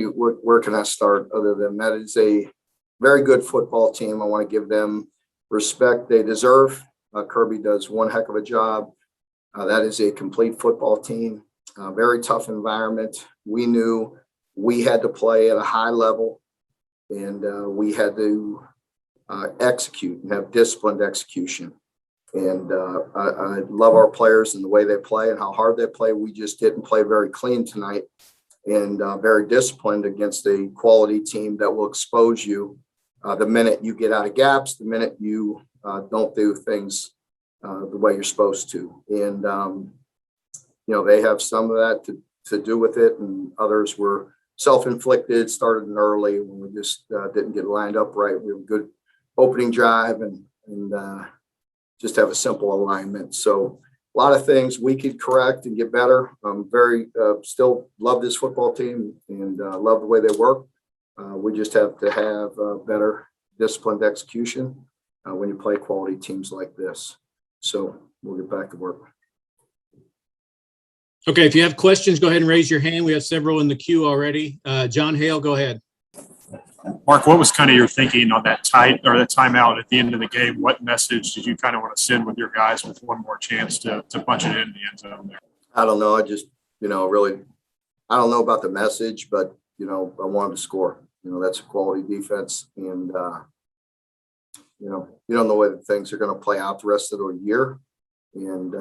where can I start other than that is a very good football team. I want to give them respect they deserve. Kirby does one heck of a job. That is a complete football team. Very tough environment. We knew we had to play at a high level, and we had to execute and have disciplined execution. And I love our players and the way they play and how hard they play. We just didn't play very clean tonight and very disciplined against a quality team that will expose you the minute you get out of gaps, the minute you don't do things the way you're supposed to. And, they have some of that to do with it, and others were self-inflicted, started early when we just didn't get lined up right. We have a good opening drive and just have a simple alignment. So a lot of things we could correct and get better. I'm very still love this football team and love the way they work. We just have to have better disciplined execution when you play quality teams like this. So we'll get back to work. Okay, if you have questions, go ahead and raise your hand. We have several in the queue already. John Hale, go ahead. Mark, what was kind of your thinking on that timeout at the end of the game? What message did you kind of want to send with your guys with one more chance to punch it in the end zone there? I don't know. I just, really, I don't know about the message, but, I wanted to score. That's a quality defense. And, you don't know whether things are going to play out the rest of the year. And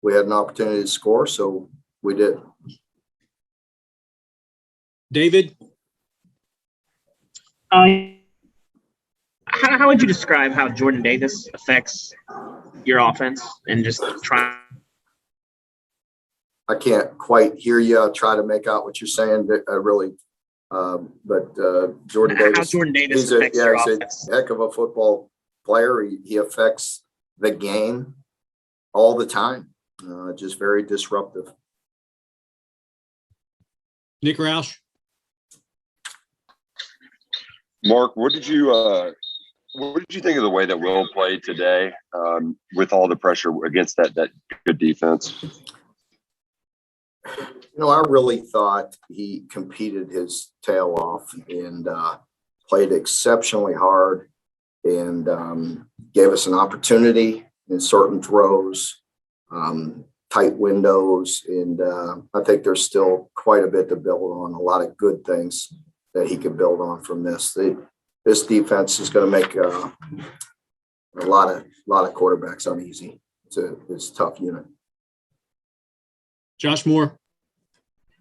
we had an opportunity to score, so we did. David? How would you describe how Jordan Davis affects your offense and just try? I can't quite hear you. I'll try to make out what you're saying. I really, but Jordan Davis. How Jordan Davis affects your offense? He's a heck of a football player. He affects the game all the time. Just very disruptive. Nick Roush? Mark, what did you think of the way that Will played today with all the pressure against that good defense? I really thought he competed his tail off and played exceptionally hard and gave us an opportunity in certain throws, tight windows. And I think there's still quite a bit to build on, a lot of good things that he could build on from this. This defense is going to make a lot of quarterbacks uneasy. It's a tough unit. Josh Moore?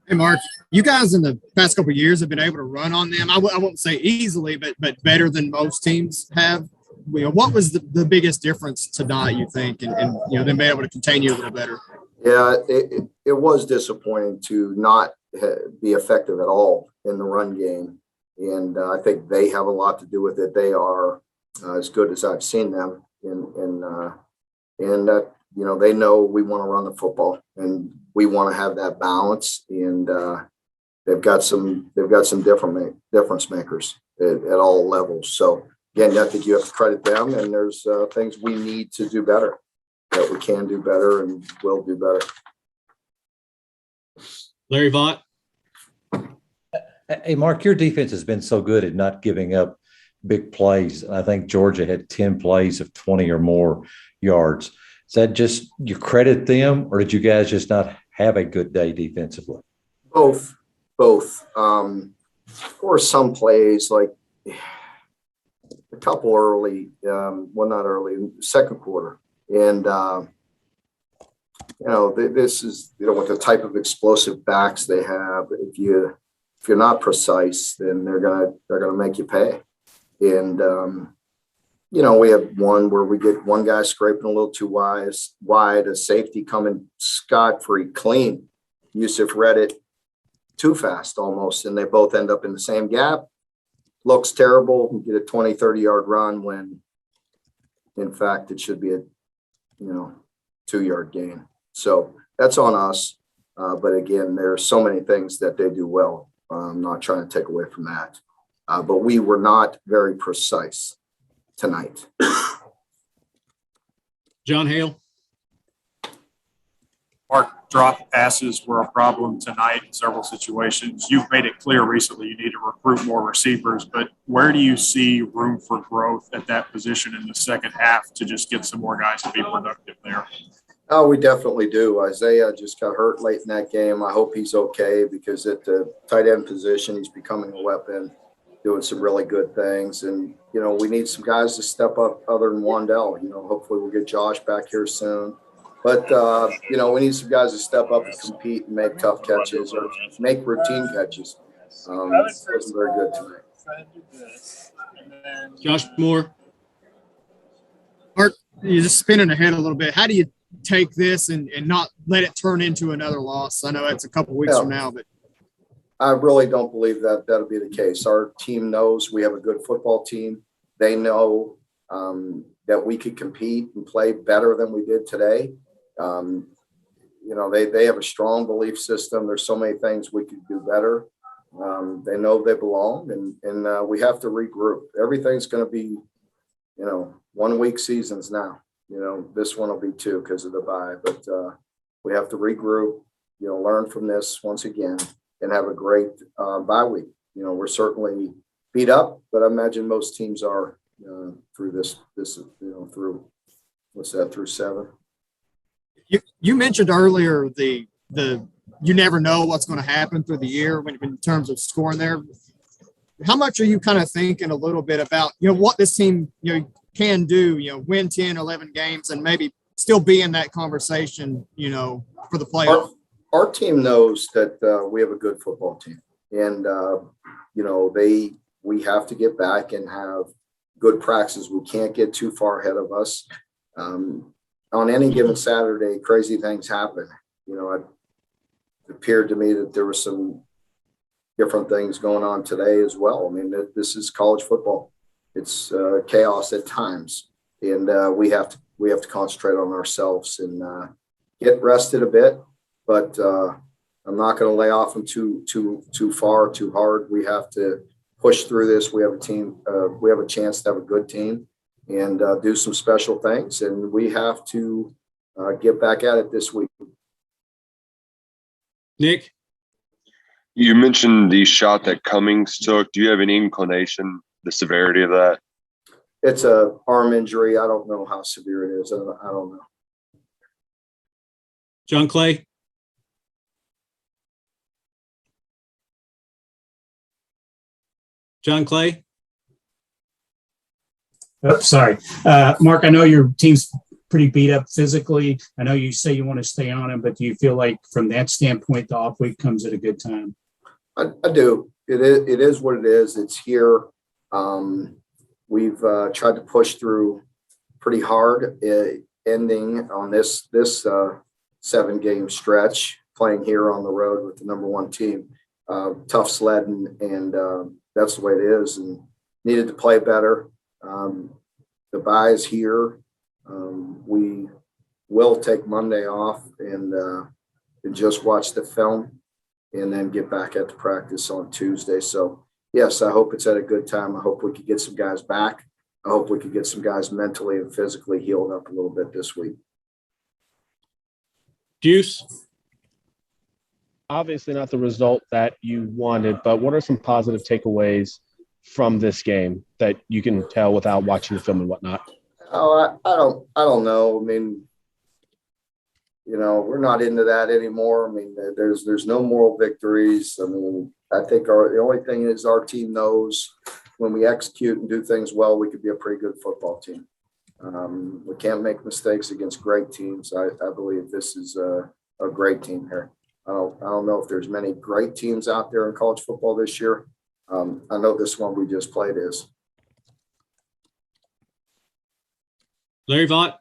Hey, Mark, you guys in the past couple of years have been able to run on them. I won't say easily, but better than most teams have. What was the biggest difference tonight, you think, and them being able to contain you a little better? Yeah, it was disappointing to not be effective at all in the run game. And I think they have a lot to do with it. They are as good as I've seen them. And they know we want to run the football and we want to have that balance. And they've got some difference makers at all levels. So again, I think you have to credit them, and there's things we need to do better, that we can do better and will do better. Larry Vaught? Hey, Mark, your defense has been so good at not giving up big plays. I think Georgia had 10 plays of 20 or more yards. Is that just you credit them, or did you guys just not have a good day defensively? Both. Of course, some plays, like a couple early, not early, second quarter. And, this is, with the type of explosive backs they have, if you're not precise, then they're gonna make you pay. And we have one where we get one guy scraping a little too wide, a safety coming scot-free clean. Yusuf read it too fast almost, and they both end up in the same gap. Looks terrible. We get a 20, 30-yard run when, in fact, it should be a 2-yard gain. So that's on us. But again, there are so many things that they do well. I'm not trying to take away from that. But we were not very precise tonight. John Hale? Mark, drop passes were a problem tonight in several situations. You've made it clear recently you need to recruit more receivers, but where do you see room for growth at that position in the second half to just get some more guys to be productive there? Oh, we definitely do. Isaiah just got hurt late in that game. I hope he's okay because at the tight end position, he's becoming a weapon, doing some really good things. And, you know, we need some guys to step up other than Wandell. You know, hopefully we'll get Josh back here soon. But, you know, we need some guys to step up and compete and make tough catches or make routine catches. It wasn't very good tonight. Josh Moore. Mark, you're just spinning ahead a little bit. How do you take this and not let it turn into another loss? I know it's a couple weeks from now, but I really don't believe that that'll be the case. Our team knows we have a good football team. They know that we could compete and play better than we did today. You know, they have a strong belief system. There's so many things we could do better. They know they belong, and we have to regroup. Everything's going to be, you know, 1 week seasons now. You know, this one will be 2 because of the bye, but we have to regroup, you know, learn from this once again and have a great bye week. You know, we're certainly beat up, but I imagine most teams are through this, you know, through, through 7. you mentioned earlier the you never know what's going to happen through the year in terms of scoring there. How much are you kind of thinking a little bit about, you know, what this team, you know, can do, you know, win 10, 11 games and maybe still be in that conversation, you know, for the playoff? Our team knows that we have a good football team, and you know, we have to get back and have good practices. We can't get too far ahead of us. On any given Saturday, crazy things happen. You know, it appeared to me that there were some different things going on today as well. I mean, this is college football. It's chaos at times, and we have to concentrate on ourselves and get rested a bit. But I'm not going to lay off them too far, too hard. We have to push through this. We have a team. We have a chance to have a good team and do some special things. And we have to get back at it this week. Nick? You mentioned the shot that Cummings took. Do you have any inclination, the severity of that? It's a arm injury. I don't know how severe it is. I don't know. John Clay? John Clay? Oh, sorry. Mark, I know your team's pretty beat up physically. I know you say you want to stay on him, but do you feel like from that standpoint, the off week comes at a good time? I do. It is what it is. It's here. We've tried to push through pretty hard, ending on this 7-game stretch, playing here on the road with the #1 team. Tough sledding, and that's the way it is. And needed to play better. The bye is here. We will take Monday off and just watch the film and then get back at the practice on Tuesday. So, yes, I hope it's at a good time. I hope we could get some guys back. I hope we could get some guys mentally and physically healed up a little bit this week. Deuce? Obviously not the result that you wanted, but what are some positive takeaways from this game that you can tell without watching the film and whatnot? Oh, I don't know. I mean, you know, we're not into that anymore. I mean, there's no moral victories. I mean, I think the only thing is our team knows when we execute and do things well, we could be a pretty good football team. We can't make mistakes against great teams. I believe this is a great team here. I don't know if there's many great teams out there in college football this year. I know this one we just played is. Larry Vaught?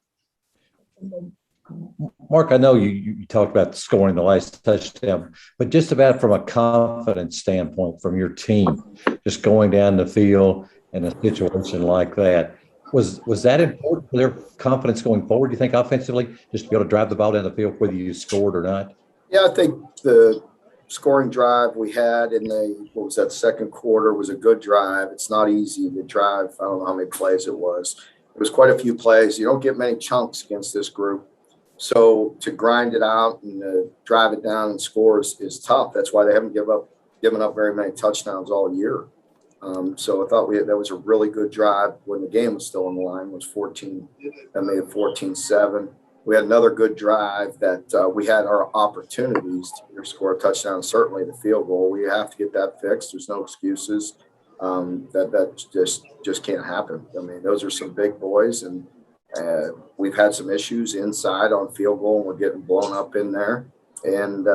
Mark, I know you talked about scoring the last touchdown, but just about from a confidence standpoint from your team, just going down the field in a situation like that, was that important for their confidence going forward, do you think, offensively, just to be able to drive the ball down the field whether you scored or not? Yeah, I think the scoring drive we had in the second quarter was a good drive. It's not easy to drive. I don't know how many plays it was. It was quite a few plays. You don't get many chunks against this group. So to grind it out and drive it down and score is tough. That's why they haven't given up very many touchdowns all year. So I thought that was a really good drive when the game was still on the line. It was 14, that made it 14-7. We had another good drive that we had our opportunities to score a touchdown, certainly the field goal. We have to get that fixed. There's no excuses. That just can't happen. I mean, those are some big boys, and we've had some issues inside on field goal, and we're getting blown up in there, and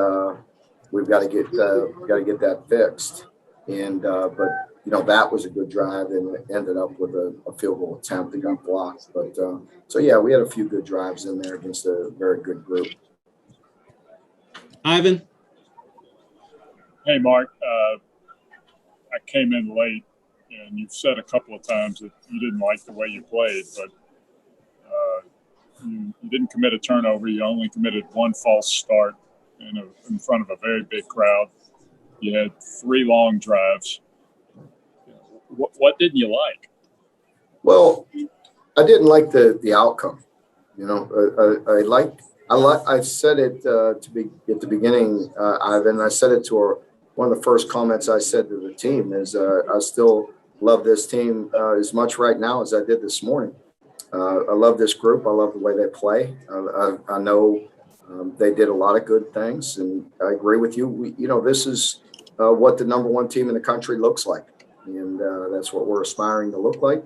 we've got to get that fixed. And but that was a good drive, and it ended up with a field goal attempt that got blocked. But so yeah, we had a few good drives in there against a very good group. Ivan. Hey, Mark. I came in late, and you've said a couple of times that you didn't like the way you played, but you didn't commit a turnover. You only committed one false start in front of a very big crowd. You had 3 long drives. What didn't you like? Well, I didn't like the outcome. I said it at the beginning, Ivan. I said it to one of the first comments I said to the team is I still love this team as much right now as I did this morning. I love this group. I love the way they play. I know they did a lot of good things, and I agree with you. This is what the number 1 team in the country looks like, and that's what we're aspiring to look like.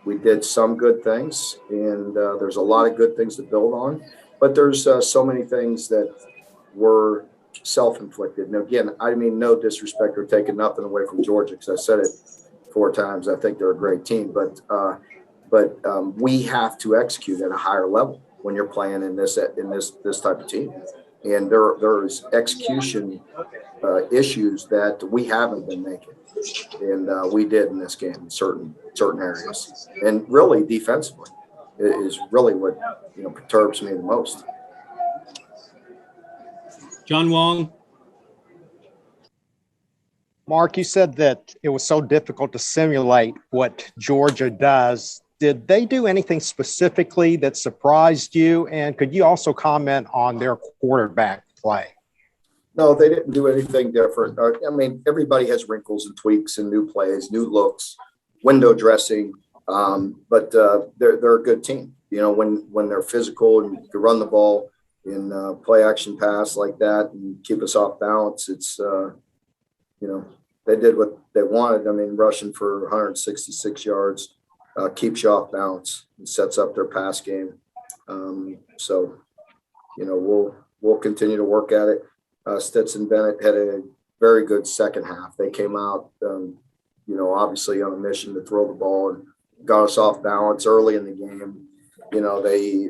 We did some good things, and there's a lot of good things to build on, but there's so many things that were self-inflicted. And again, I mean no disrespect or taking nothing away from Georgia, because I said it 4 times. I think they're a great team, but we have to execute at a higher level when you're playing in this type of team. And there's execution issues that we haven't been making, and we did in this game in certain areas. And really, defensively, is really what perturbs me the most. John Wong. Mark, you said that it was so difficult to simulate what Georgia does. Did they do anything specifically that surprised you? And could you also comment on their quarterback play? No, they didn't do anything different. I mean, everybody has wrinkles and tweaks and new plays, new looks, window dressing, but they're a good team. When they're physical and you run the ball in play action pass like that and keep us off balance, it's they did what they wanted. I mean, rushing for 166 yards keeps you off balance and sets up their pass game. So we'll continue to work at it. Stetson Bennett had a very good second half. They came out, obviously on a mission to throw the ball and got us off balance early in the game. They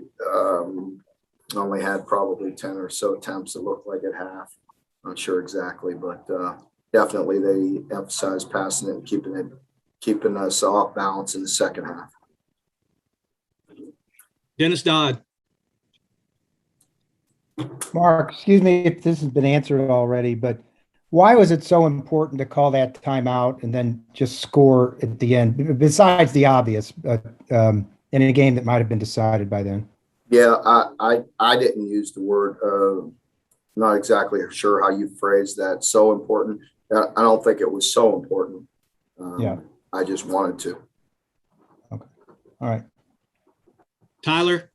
only had probably 10 or so attempts, it looked like at half. Not sure exactly, but definitely they emphasized passing it and keeping us off balance in the second half. Dennis Dodd. Mark, excuse me if this has been answered already, but why was it so important to call that timeout and then just score at the end, besides the obvious, in a game that might have been decided by then? Yeah, I didn't use the word, not exactly sure how you phrased that, so important. I don't think it was so important. Yeah. I just wanted to. Okay. All right. Tyler.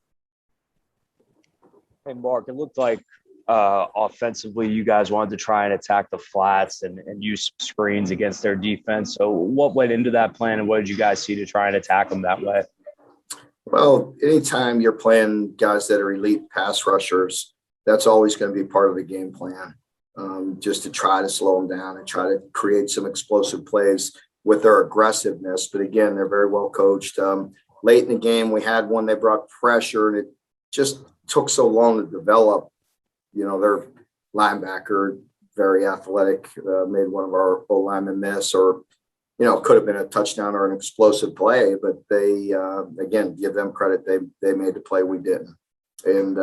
Hey, Mark, it looked like offensively you guys wanted to try and attack the flats and use screens against their defense. So what went into that plan, and what did you guys see to try and attack them that way? Well, anytime you're playing guys that are elite pass rushers, that's always going to be part of the game plan, just to try to slow them down and try to create some explosive plays with their aggressiveness. But again, they're very well coached. Late in the game, we had one, they brought pressure, and it just took so long to develop. Their linebacker, very athletic, made one of our O-linemen miss, or could have been a touchdown or an explosive play, but they, again, give them credit. They made the play, we didn't. And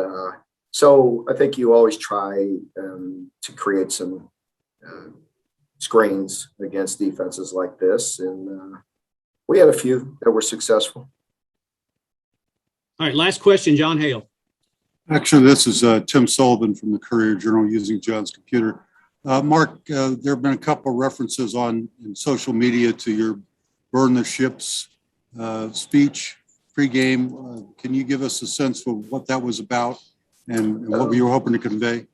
so I think you always try to create some screens against defenses like this. And we had a few that were successful. All right, last question, John Hale. Actually, this is Tim Sullivan from the Courier Journal using John's computer. Mark, there have been a couple of references in social media to your burn the ships speech pregame. Can you give us a sense of what that was about and what you were hoping to convey?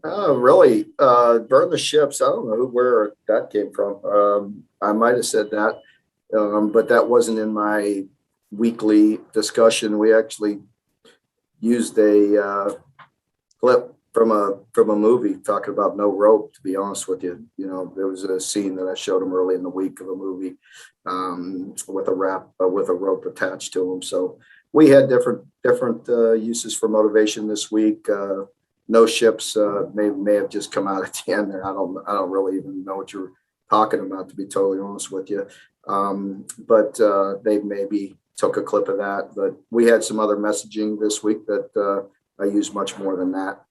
Really, burn the ships. I don't know where that came from. I might have said that, but that wasn't in my weekly discussion. We actually used a clip from a movie talking about no rope. To be honest with you, there was a scene that I showed them early in the week of a movie with a rope attached to them. So we had different uses for motivation this week. No ships may have just come out at the end there. I don't really even know what you're talking about, to be totally honest with you. But they maybe took a clip of that. But we had some other messaging this week that I used much more than that.